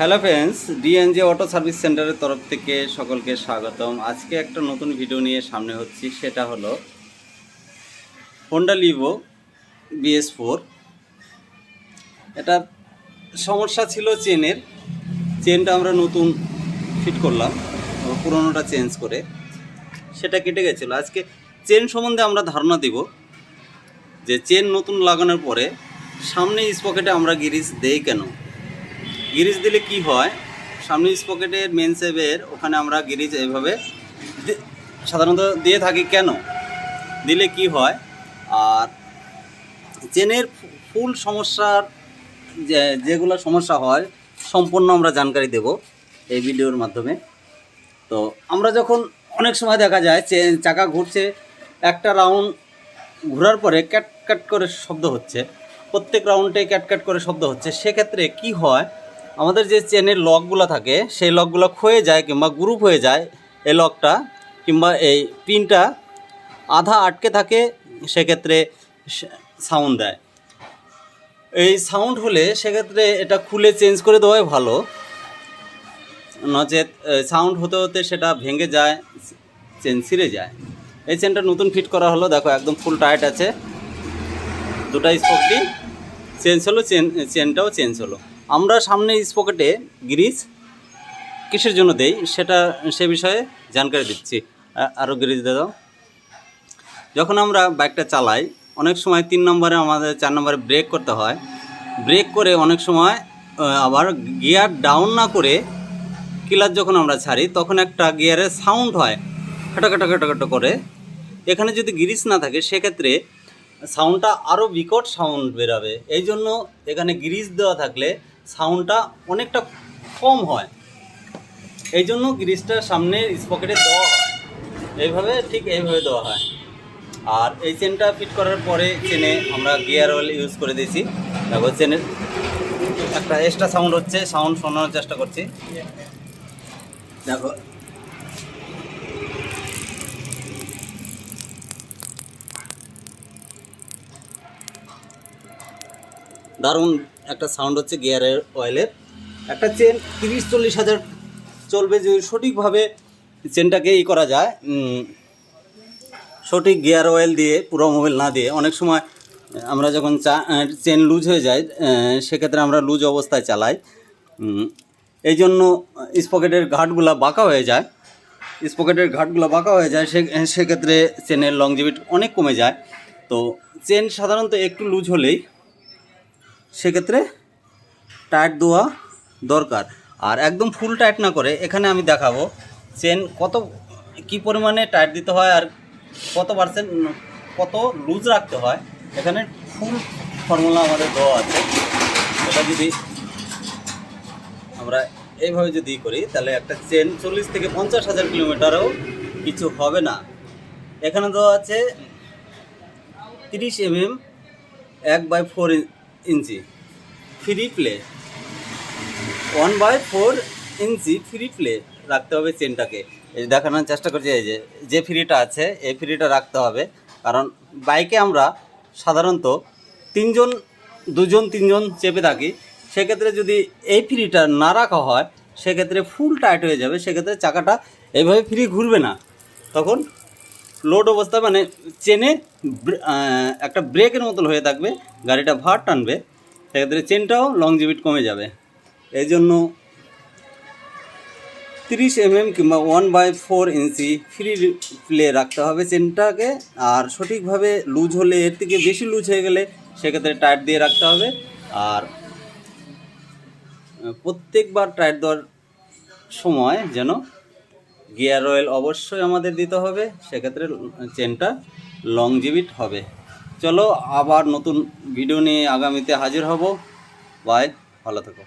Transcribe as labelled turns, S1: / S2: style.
S1: Hello friends, ডিএনজে auto service সেন্টারের তরফ থেকে সকলকে স্বাগতম। আজকে একটা নতুন ভিডিও নিয়ে সামনে হচ্ছি, সেটা হলো হোন্ডা লিভো BS4। এটা সমস্যা ছিল চেনটা আমরা নতুন ফিট করলাম, পুরোনোটা চেঞ্জ করে সেটা কেটে গেছিলো। আজকে চেন সম্বন্ধে আমরা ধারণা দিব যে চেন নতুন লাগানোর পরে সামনে স্পকেটে আমরা গিরিজ দেই কেন, গিরিজ দিলে কি হয়। সামনে স্পকেটের মেন সেভের ওখানে আমরা গিরিজ এইভাবে সাধারণত দিয়ে থাকি, কেন দিলে কি হয়। আর চেনের ফুল সমস্যার যেগুলো সমস্যা হয় সম্পূর্ণ আমরা জানকারি দেব এই ভিডিওর মাধ্যমে। তো আমরা যখন অনেক সময় দেখা যায় চেন চাকা ঘুরছে, একটা রাউন্ড ঘোরার পরে ক্যাট ক্যাট করে শব্দ হচ্ছে, প্রত্যেক রাউন্ডে ক্যাট ক্যাট করে শব্দ হচ্ছে। সেক্ষেত্রে কি হয়, আমাদের যে চেনের লকগুলো থাকে সেই লকগুলো ক্ষয়ে যায় কিংবা গ্রুপ হয়ে যায়, এই লকটা কিংবা এই পিনটা আধা আটকে থাকে, সেক্ষেত্রে সাউন্ড দেয়। এই সাউন্ড হলে সেক্ষেত্রে এটা খুলে চেঞ্জ করে দেওয়াই ভালো, নচেত সাউন্ড হতে হতে সেটা ভেঙে যায়, চেন ছিঁড়ে যায়। এই চেনটা নতুন ফিট করা হলো, দেখো একদম ফুল টাইট আছে, দুটা স্পকটি চেঞ্জ হলো, চেনটাও চেঞ্জ হলো। আমরা সামনে স্পকেটে গিরিজ কিসের জন্য দেই সে বিষয়ে জানকারি দিচ্ছি। আরও গিরিজ দিয়ে দাও। যখন আমরা বাইকটা চালাই অনেক সময় 3 নম্বরে আমাদের 4 নম্বরে ব্রেক করতে হয়, ব্রেক করে অনেক সময় আবার গিয়ার ডাউন না করে ক্লাচ যখন আমরা ছাড়ি তখন একটা গিয়ারের সাউন্ড হয়, খাটাখাটা করে। এখানে যদি গিরিজ না থাকে সেক্ষেত্রে সাউন্ডটা আরও বিকট সাউন্ড বেরাবে। এই জন্য এখানে গিরিজ দেওয়া থাকলে সাউন্ডটা অনেকটা কম হয়, এই জন্য গিরিজটা সামনে স্পকেটে দেওয়া হয়, এইভাবে দেওয়া হয়। আর এই চেনটা ফিট করার পরে চেনে আমরা গিয়ার অয়েল ইউজ করে দিয়েছি। দেখো চেনের একটা এক্সট্রা সাউন্ড হচ্ছে, সাউন্ড শোনানোর চেষ্টা করছি। দেখো দারুণ একটা সাউন্ড হচ্ছে গিয়ারের অয়েলের। একটা চেন 30-40 হাজার চলবে যদি সঠিকভাবে চেনটাকে করা যায়, সঠিক গিয়ার অয়েল দিয়ে, পুরো মোবাইল না দিয়ে। অনেক সময় আমরা যখন চেন লুজ হয়ে যায় সেক্ষেত্রে আমরা লুজ অবস্থায় চালাই, এই জন্য স্পকেটের ঘাটগুলো বাঁকা হয়ে যায়, সেক্ষেত্রে চেনের লংজিভিটি অনেক কমে যায়। তো চেন সাধারণত একটু লুজ হলেই সেক্ষেত্রে টাইট দেওয়া দরকার। আর একদম ফুল টাইট না করে এখানে আমি দেখাবো চেন কী পরিমাণে টাইট দিতে হয় আর কত লুজ রাখতে হয়। এখানে ফুল ফর্মুলা আমাদের দেওয়া আছে। এটা যদি আমরা এইভাবে যদি করি তাহলে একটা চেন 40 থেকে 50 হাজার কিলোমিটারও কিছু হবে না। এখানে দেওয়া আছে 30 mm 1/4 ইঞ্চি ফ্রি প্লে, 1/4 ইঞ্চি ফ্রি প্লে রাখতে হবে চেনটাকে। এই দেখানোর চেষ্টা করছি, এই যে ফ্রিটা আছে এই ফ্রিটা রাখতে হবে। কারণ বাইকে আমরা সাধারণত 2-3জন চেপে থাকি, সেক্ষেত্রে যদি এই ফ্রিটা না রাখা হয় সেক্ষেত্রে ফুল টাইট হয়ে যাবে, সেক্ষেত্রে চাকাটা এইভাবে ফ্রি ঘুরবে না, তখন লোড অবস্থা মানে চেনে একটা ব্রেকের মতন হয়ে থাকবে, গাড়িটা ভার টানবে, সেক্ষেত্রে চেনটাও লংজিভিটি কমে যাবে। এই জন্য 30 mm কিংবা 1/4 ইঞ্চি ফ্রি প্লে রাখতে হবে চেনটাকে। আর সঠিকভাবে লুজ হলে, এর থেকে বেশি লুজ হয়ে গেলে সেক্ষেত্রে টাইট দিয়ে রাখতে হবে। আর প্রত্যেকবার টাইট দেওয়ার সময় যেন গিয়ার অয়েল অবশ্যই আমাদের দিতে হবে, সেক্ষেত্রে চেনটা লংজিভিটি হবে। চলো আবার নতুন ভিডিও নিয়ে আগামীতে হাজির হব। বাই, ভালো থাকো।